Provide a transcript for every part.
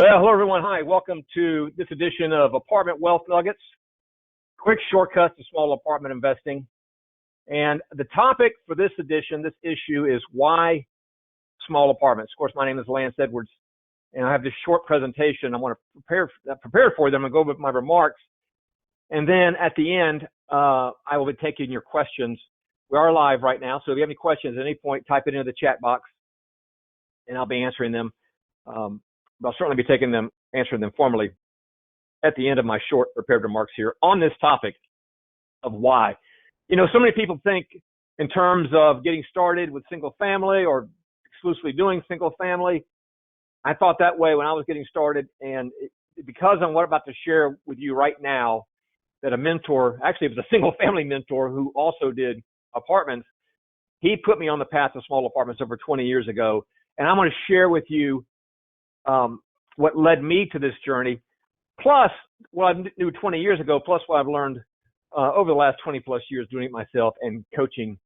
Well, hello everyone. Hi, welcome to this edition of Apartment Wealth Nuggets. Quick shortcuts to small apartment investing. And the topic for this edition, this issue is why small apartments. Of course, my name is Lance Edwards, and I have this short presentation I want to prepare for them and go with my remarks. And then at the end, I will be taking your questions. We are live right now, so if you have any questions at any point, type it into the chat box, and I'll be answering them. I'll certainly be answering them formally at the end of my short prepared remarks here on this topic of why. You know, so many people think in terms of getting started with single family or exclusively doing single family. I thought that way when I was getting started, and because I'm about to share with you right now that a mentor, actually it was a single family mentor who also did apartments, he put me on the path of small apartments over 20 years ago, and I'm going to share with you what led me to this journey, plus what I knew 20 years ago, plus what I've learned over the last 20 plus years doing it myself and coaching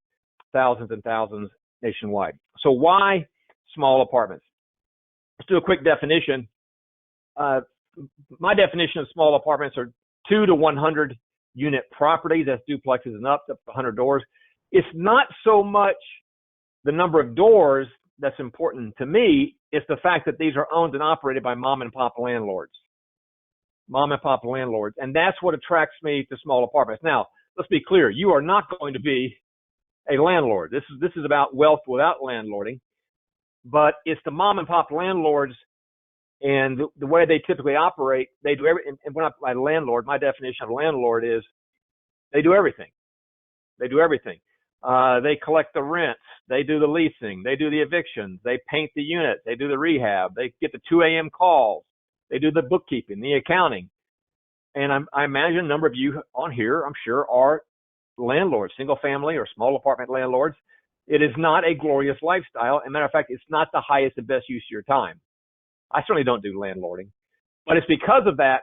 thousands and thousands nationwide. So why small apartments? Let's do a quick definition. My definition of small apartments are 2 to 100 unit properties. That's duplexes and up to 100 doors. It's not so much the number of doors that's important to me. It's the fact that these are owned and operated by mom and pop landlords. And that's what attracts me to small apartments. Now, let's be clear. You are not going to be a landlord. This is about wealth without landlording. But it's the mom and pop landlords and the way they typically operate. They do everything. And when by landlord, my definition of landlord is they do everything. They collect the rents. They do the leasing. They do the evictions. They paint the unit. They do the rehab. They get the 2 a.m. calls. They do the bookkeeping, the accounting. And I imagine a number of you on here, I'm sure, are landlords, single family or small apartment landlords. It is not a glorious lifestyle. As a matter of fact, it's not the highest and best use of your time. I certainly don't do landlording. But it's because of that,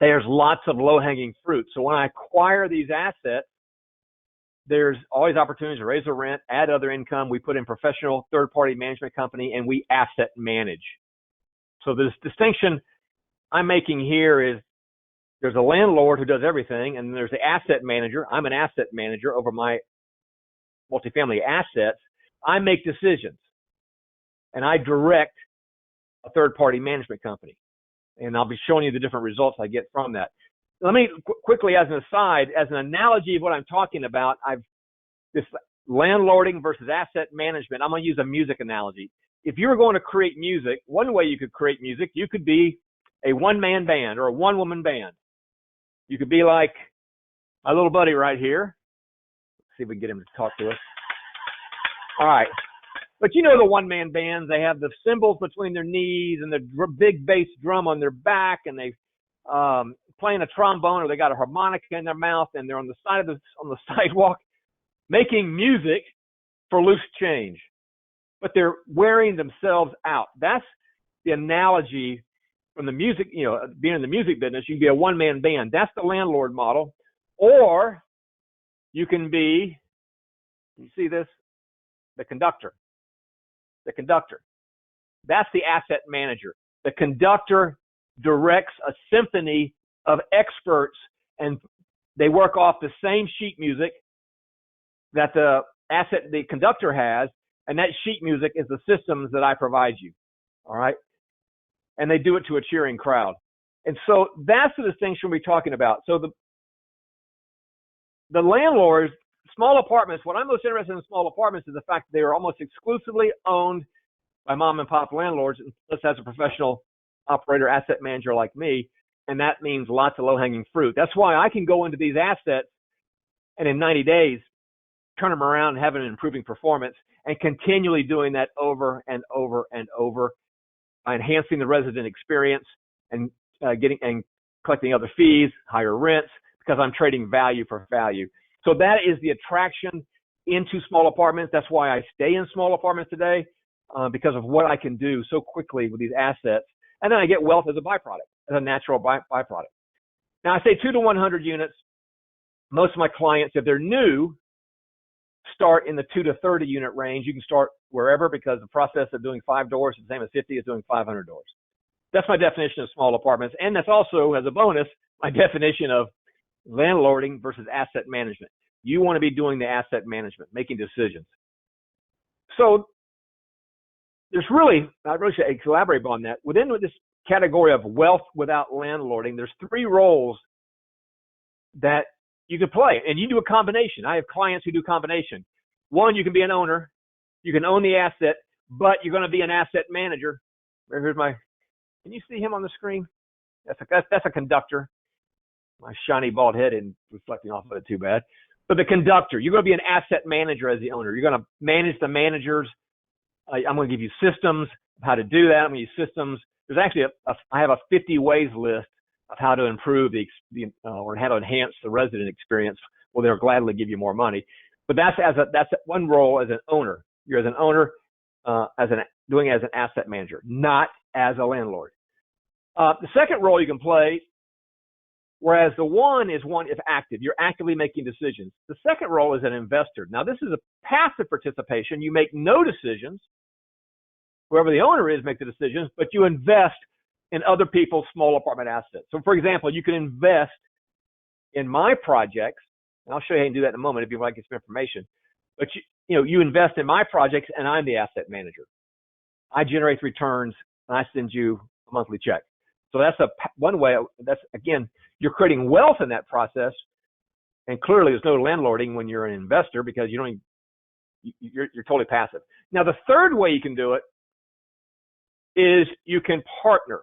there's lots of low-hanging fruit. So when I acquire these assets, there's always opportunities to raise the rent, add other income. We put in professional third-party management company, and we asset manage. So this distinction I'm making here is there's a landlord who does everything, and there's the asset manager. I'm an asset manager over my multifamily assets. I make decisions, and I direct a third-party management company. And I'll be showing you the different results I get from that. Let me quickly, as an aside, as an analogy of what I'm talking about, this landlording versus asset management. I'm going to use a music analogy. If you were going to create music, one way you could create music, you could be a one-man band or a one-woman band. You could be like my little buddy right here. Let's see if we can get him to talk to us. All right. But you know the one-man bands, they have the cymbals between their knees and the big bass drum on their back, and they playing a trombone, or they got a harmonica in their mouth, and they're on the sidewalk making music for loose change. But they're wearing themselves out. That's the analogy from the music, being in the music business. You can be a one-man band. That's the landlord model. Or you can be, you see this? The conductor. That's the asset manager. The conductor directs a symphony of experts, and they work off the same sheet music that the conductor has, and that sheet music is the systems that I provide you. All right? And they do it to a cheering crowd. And so that's the distinction we're talking about. So the landlords, small apartments, what I'm most interested in small apartments is the fact that they are almost exclusively owned by mom and pop landlords, unless as a professional operator, asset manager like me. And that means lots of low-hanging fruit. That's why I can go into these assets and in 90 days, turn them around and have an improving performance, and continually doing that over and over and over, enhancing the resident experience and collecting other fees, higher rents, because I'm trading value for value. So that is the attraction into small apartments. That's why I stay in small apartments today, because of what I can do so quickly with these assets. And then I get wealth as a byproduct, as a natural byproduct. Now, I say 2 to 100 units. Most of my clients, if they're new, start in the 2 to 30 unit range. You can start wherever, because the process of doing 5 doors is the same as 50 is doing 500 doors. That's my definition of small apartments. And that's also, as a bonus, my definition of landlording versus asset management. You want to be doing the asset management, making decisions. So there's really, I really should elaborate on that. Within this category of wealth without landlording, there's three roles that you can play, and you do a combination. I have clients who do combination. One, you can be an owner. You can own the asset, but you're going to be an asset manager. Here's my, can you see him on the screen? That's a conductor. My shiny bald head isn't reflecting off of it too bad. But the conductor, you're going to be an asset manager as the owner. You're going to manage the managers. I'm going to give you systems of how to do that. I'm going to use systems. There's actually I have a 50 ways list of how to improve or how to enhance the resident experience. Well, they'll gladly give you more money. But that's one role as an owner. You're as an owner, doing it as an asset manager, not as a landlord. The second role you can play, whereas the one is active. You're actively making decisions. The second role is an investor. Now, this is a passive participation. You make no decisions. Whoever the owner is, make the decisions, but you invest in other people's small apartment assets. So, for example, you can invest in my projects, and I'll show you how you can do that in a moment if you want to get some information. But you invest in my projects, and I'm the asset manager. I generate returns, and I send you a monthly check. So that's one way. That's, again, you're creating wealth in that process, and clearly there's no landlording when you're an investor because you're totally passive. Now, the third way you can do it is you can partner.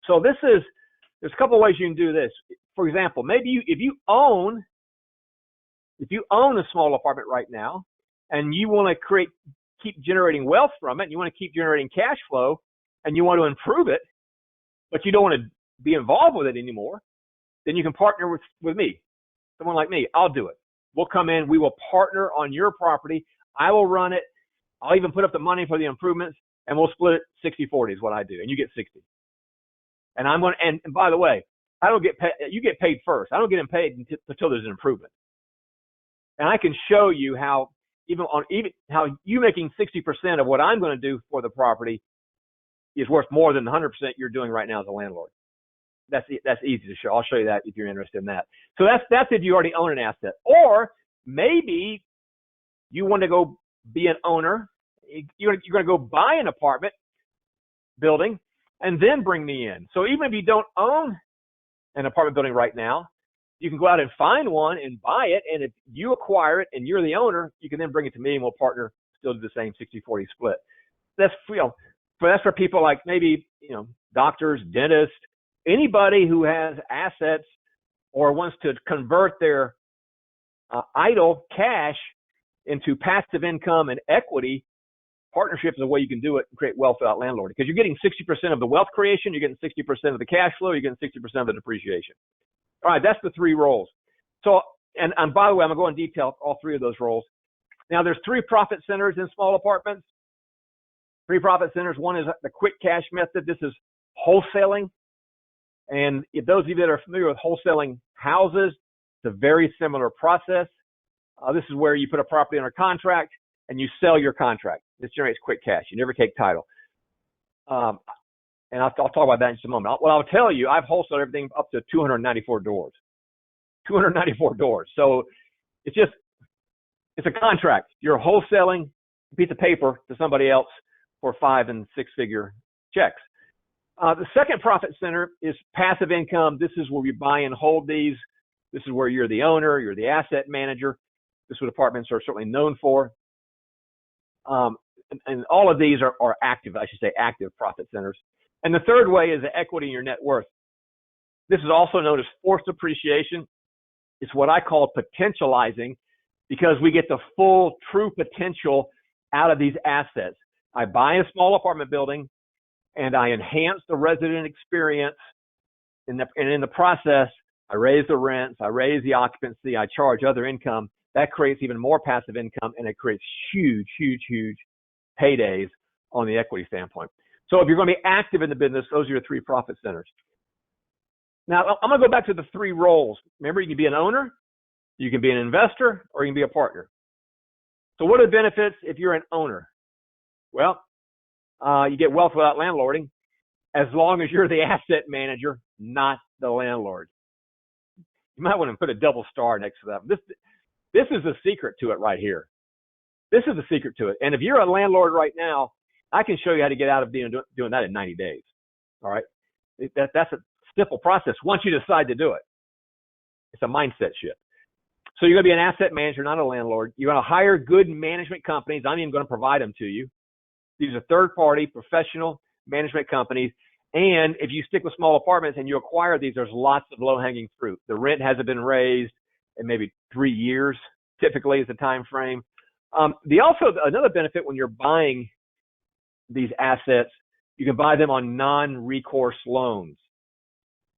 So there's a couple of ways you can do this. For example, maybe if you own a small apartment right now, and you want to keep generating wealth from it, and you want to keep generating cash flow, and you want to improve it, but you don't want to be involved with it anymore, then you can partner with me, someone like me. I'll do it. We'll come in. We will partner on your property. I will run it. I'll even put up the money for the improvements, and we'll split it 60-40 is what I do, and you get 60. And and by the way, I don't get paid. You get paid first. I don't get paid until there's an improvement. And I can show you how how you making 60% of what I'm going to do for the property is worth more than the 100% you're doing right now as a landlord. That's easy to show. I'll show you that if you're interested in that. So that's if you already own an asset. Or maybe you want to go be an owner. You're going to go buy an apartment building and then bring me in. So even if you don't own an apartment building right now, you can go out and find one and buy it. And if you acquire it and you're the owner, you can then bring it to me and we'll partner, still do the same 60-40 split. That's for people like maybe, doctors, dentists, anybody who has assets or wants to convert their idle cash into passive income and equity. Partnership is a way you can do it and create wealth without landlording, because you're getting 60% of the wealth creation, you're getting 60% of the cash flow, you're getting 60% of the depreciation. All right, that's the three roles. So, and by the way, I'm going to go in detail all three of those roles. Now, there's three profit centers in small apartments. Three profit centers. One is the quick cash method. This is wholesaling. And if those of you that are familiar with wholesaling houses, it's a very similar process. This is where you put a property under contract and you sell your contract. This generates quick cash. You never take title. And I'll talk about that in just a moment. Well, I'll tell you, I've wholesaled everything up to 294 doors. 294 doors. So it's a contract. You're wholesaling a piece of paper to somebody else for 5- and 6-figure checks. The second profit center is passive income. This is where we buy and hold these. This is where you're the owner, you're the asset manager. This is what apartments are certainly known for. And all of these are active, active profit centers. And the third way is the equity in your net worth. This is also known as forced appreciation. It's what I call potentializing, because we get the full true potential out of these assets. I buy a small apartment building and I enhance the resident experience. And in the process, I raise the rents, I raise the occupancy, I charge other income. That creates even more passive income, and it creates huge, huge, huge paydays on the equity standpoint. So if you're going to be active in the business, those are your three profit centers. Now, I'm going to go back to the three roles. Remember, you can be an owner, you can be an investor, or you can be a partner. So what are the benefits if you're an owner? Well, you get wealth without landlording. as long as you're the asset manager, not the landlord. You might want to put a double star next to that. This is the secret to it right here. This is the secret to it. And if you're a landlord right now, I can show you how to get out of doing that in 90 days. All right. That's a simple process once you decide to do it. It's a mindset shift. So you're going to be an asset manager, not a landlord. You're going to hire good management companies. I'm even going to provide them to you. These are third-party professional management companies. And if you stick with small apartments and you acquire these, there's lots of low-hanging fruit. The rent hasn't been raised in maybe 3 years, typically is the time frame. Another benefit when you're buying these assets, you can buy them on non-recourse loans.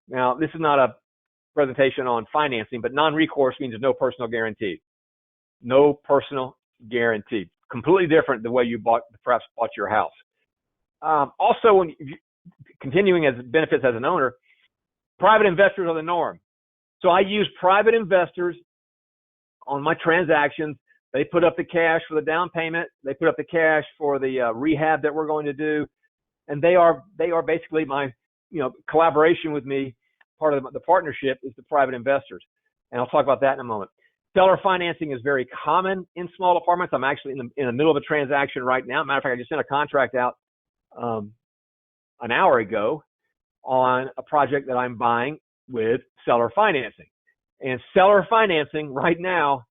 Now, this is not a presentation on financing, but non-recourse means there's no personal guarantee. No personal guarantee. Completely different than the way you perhaps bought your house. Also, when continuing as benefits as an owner, private investors are the norm. So I use private investors on my transactions. They put up the cash for the down payment. They put up the cash for the rehab that we're going to do, and they are basically my collaboration with me. Part of the partnership is the private investors, and I'll talk about that in a moment. Seller financing is very common in small apartments. I'm actually in the middle of a transaction right now. Matter of fact, I just sent a contract out an hour ago on a project that I'm buying with seller financing. And seller financing right now,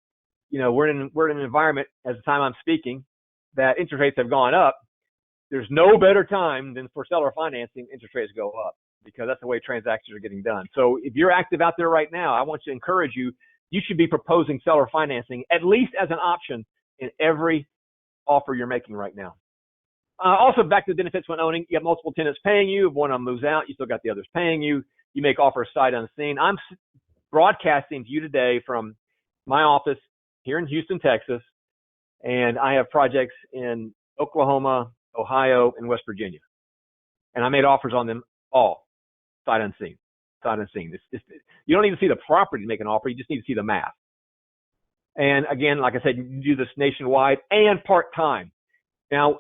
we're in an environment at the time I'm speaking that interest rates have gone up. There's no better time than for seller financing interest rates go up, because that's the way transactions are getting done. So if you're active out there right now, I want to encourage you, you should be proposing seller financing at least as an option in every offer you're making right now. Also, back to the benefits when owning, you have multiple tenants paying you. If one of them moves out, you still got the others paying you. You make offers sight unseen. I'm broadcasting to you today from my office here in Houston, Texas, and I have projects in Oklahoma, Ohio, and West Virginia. And I made offers on them all, sight unseen. Sight unseen. You don't even see the property to make an offer. You just need to see the math. And again, like I said, you do this nationwide and part-time. Now,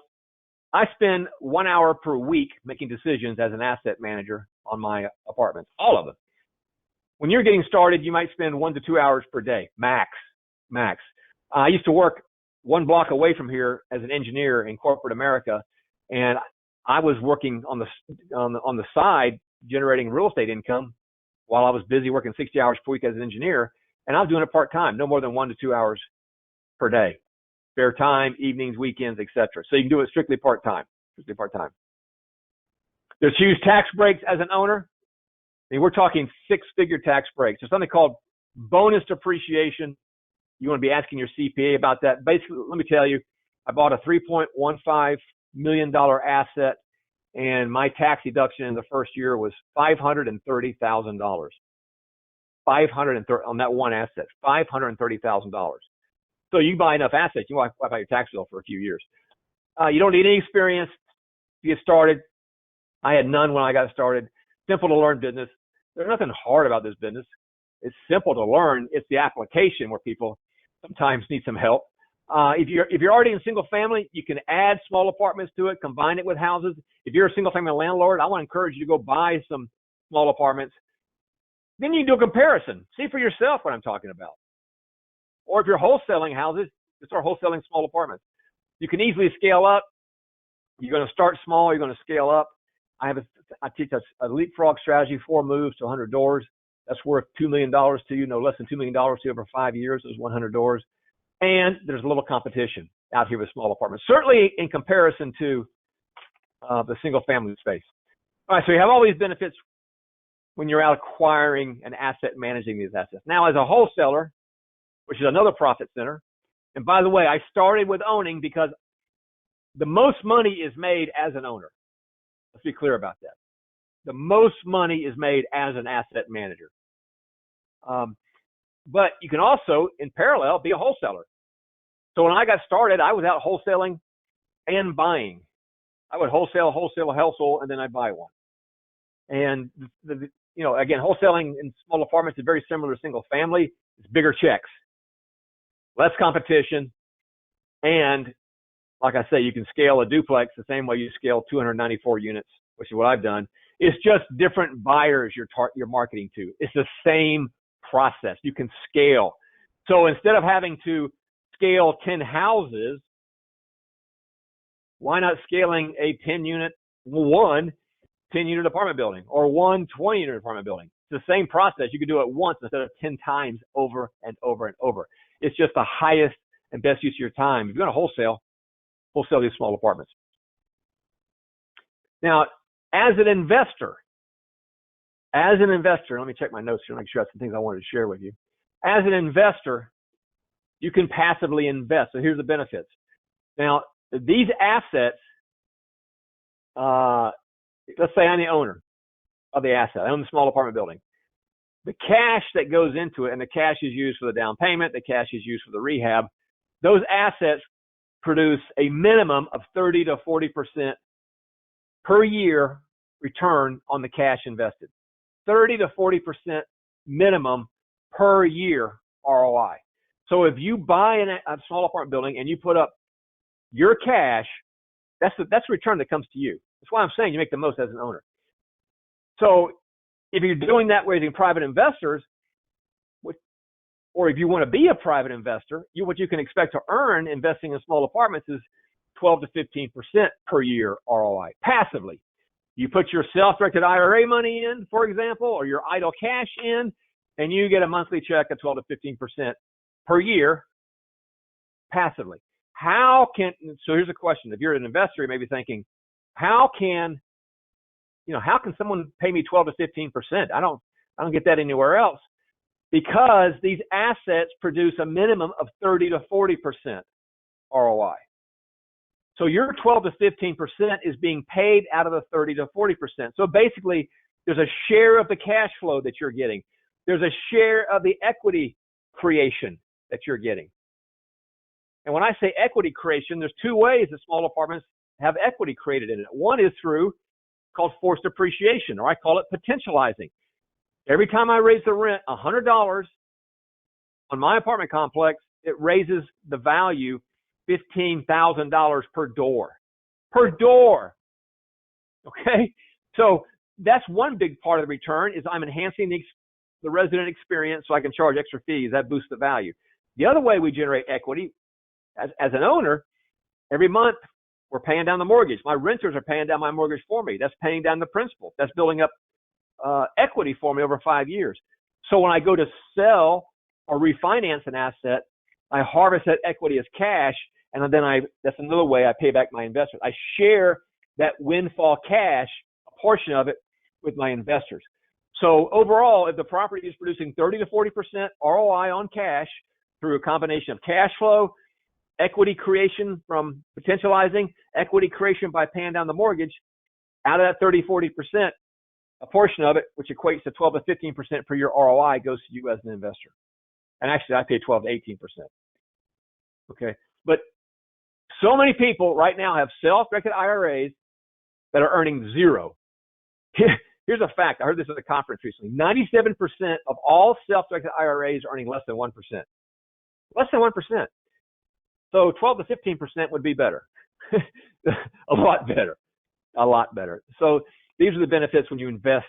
I spend 1 hour per week making decisions as an asset manager on my apartments, all of them. When you're getting started, you might spend 1 to 2 hours per day, max. I used to work 1 block away from here as an engineer in corporate America, and I was working on the side, generating real estate income while I was busy working 60 hours per week as an engineer, and I was doing it part-time, no more than 1 to 2 hours per day. Spare time, evenings, weekends, etc. So you can do it strictly part-time. There's huge tax breaks as an owner. I mean, we're talking 6-figure tax breaks. There's something called bonus depreciation. You want to be asking your CPA about that. Basically, let me tell you, I bought a $3.15 million asset, and my tax deduction in the first year was $530,000. On that one asset, $530,000. So you buy enough assets, you wipe out your tax bill for a few years. You don't need any experience to get started. I had none when I got started. Simple to learn business. There's nothing hard about this business. It's simple to learn. It's the application where people sometimes need some help. If you're already in single family, you can add small apartments to it, combine it with houses. If you're a single family landlord, I want to encourage you to go buy some small apartments. Then you do a comparison. See for yourself what I'm talking about. Or if you're wholesaling houses, just start wholesaling small apartments. You can easily scale up. You're going to start small. You're going to scale up. I teach a leapfrog strategy, 4 moves to 100 doors. That's worth $2 million to you, no less than $2 million to you over 5 years. Those 100 doors. And there's a little competition out here with small apartments, certainly in comparison to the single family space. All right, so you have all these benefits when you're out acquiring and asset managing these assets. Now, as a wholesaler, which is another profit center, and by the way, I started with owning because the most money is made as an owner. Let's be clear about that. The most money is made as an asset manager. But you can also, in parallel, be a wholesaler. So when I got started, I was out wholesaling and buying. I would wholesale a household, and then I'd buy one. And again, wholesaling in small apartments is very similar to single family. It's bigger checks, less competition, and like I say, you can scale a duplex the same way you scale 294 units which is what I've done. It's just different buyers you're marketing to. It's the same process. You can scale. So instead of having to scale 10 houses, why not scaling a 10-unit apartment building or one 20-unit apartment building? It's the same process. You could do it once instead of 10 times over and over and over. It's just the highest and best use of your time. If you're going to wholesale these small apartments. Now, as an investor, let me check my notes here to make sure I have some things I wanted to share with you. As an investor, you can passively invest. So here's the benefits. Now, these assets, let's say I'm the owner of the asset. I own the small apartment building. The cash that goes into it, and the cash is used for the down payment, the cash is used for the rehab, those assets produce a minimum of 30 to 40% per year return on the cash invested. 30 to 40% minimum per year ROI. So if you buy a small apartment building and you put up your cash, that's the return that comes to you. That's why I'm saying you make the most as an owner. So if you're doing that with private investors, or if you want to be a private investor, what you can expect to earn investing in small apartments is 12 to 15% per year ROI passively. You put your self-directed IRA money in, for example, or your idle cash in, and you get a monthly check of 12 to 15% per year passively. So here's a question. If you're an investor, you may be thinking, how can someone pay me 12 to 15%? I don't get that anywhere else. Because these assets produce a minimum of 30 to 40% ROI. So your 12 to 15% is being paid out of the 30 to 40%. So basically, there's a share of the cash flow that you're getting. There's a share of the equity creation that you're getting. And when I say equity creation, there's two ways that small apartments have equity created in it. One is called forced appreciation, or I call it potentializing. Every time I raise the rent $100 on my apartment complex, it raises the value $15,000 per door. Per door. Okay? So that's one big part of the return is I'm enhancing the resident experience so I can charge extra fees. That boosts the value. The other way we generate equity, as an owner, every month we're paying down the mortgage. My renters are paying down my mortgage for me. That's paying down the principal. That's building up equity for me over 5 years. So when I go to sell or refinance an asset, I harvest that equity as cash, and then that's another way I pay back my investors. I share that windfall cash, a portion of it, with my investors. So overall, if the property is producing 30 to 40% ROI on cash through a combination of cash flow, equity creation from potentializing, equity creation by paying down the mortgage, out of that 30, 40%, a portion of it, which equates to 12 to 15% per year ROI, goes to you as an investor. And actually, I pay 12 to 18%. Okay. But so many people right now have self-directed IRAs that are earning zero. Here's a fact. I heard this at a conference recently. 97% of all self-directed IRAs are earning less than 1%. Less than 1%. So 12 to 15% would be better. A lot better. A lot better. So these are the benefits when you invest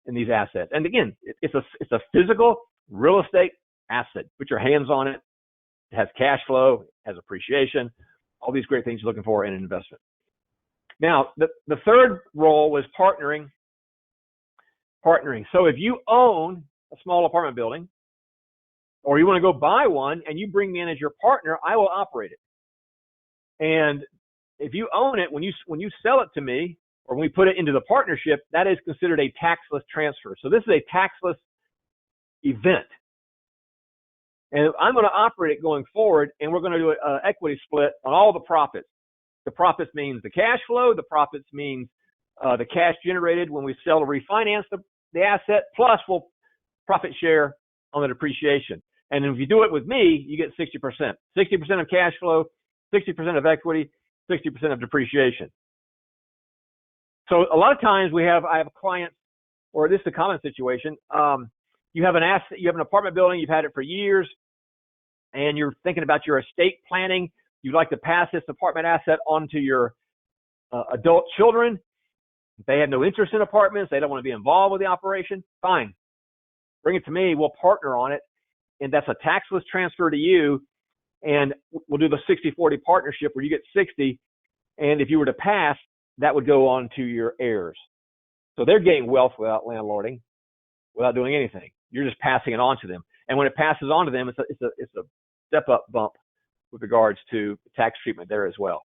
in these assets. And again, it's a physical real estate asset. Put your hands on it. It has cash flow, has appreciation, all these great things you're looking for in an investment. Now, the third role was partnering. So if you own a small apartment building, or you want to go buy one and you bring me in as your partner, I will operate it. And if you own it, when you sell it to me, or when we put it into the partnership, that is considered a taxless transfer. So this is a taxless event. And I'm going to operate it going forward, and we're going to do an equity split on all the profits. The profits means the cash flow. The profits means the cash generated when we sell or refinance the asset, plus we'll profit share on the depreciation. And if you do it with me, you get 60%. 60% of cash flow, 60% of equity, 60% of depreciation. So a lot of times I have clients, or this is a common situation. You have an asset, you have an apartment building, you've had it for years, and you're thinking about your estate planning. You'd like to pass this apartment asset on to your adult children. If they have no interest in apartments, they don't want to be involved with the operation, fine. Bring it to me. We'll partner on it. And that's a taxless transfer to you. And we'll do the 60-40 partnership where you get 60. And if you were to pass, that would go on to your heirs. So they're getting wealth without landlording, without doing anything. You're just passing it on to them. And when it passes on to them, it's a step up bump with regards to tax treatment there as well.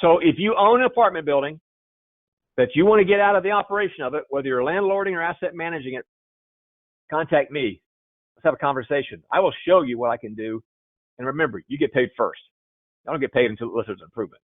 So if you own an apartment building that you want to get out of the operation of it, whether you're landlording or asset managing it, contact me. Let's have a conversation. I will show you what I can do. And remember, you get paid first. I don't get paid until there's an improvement.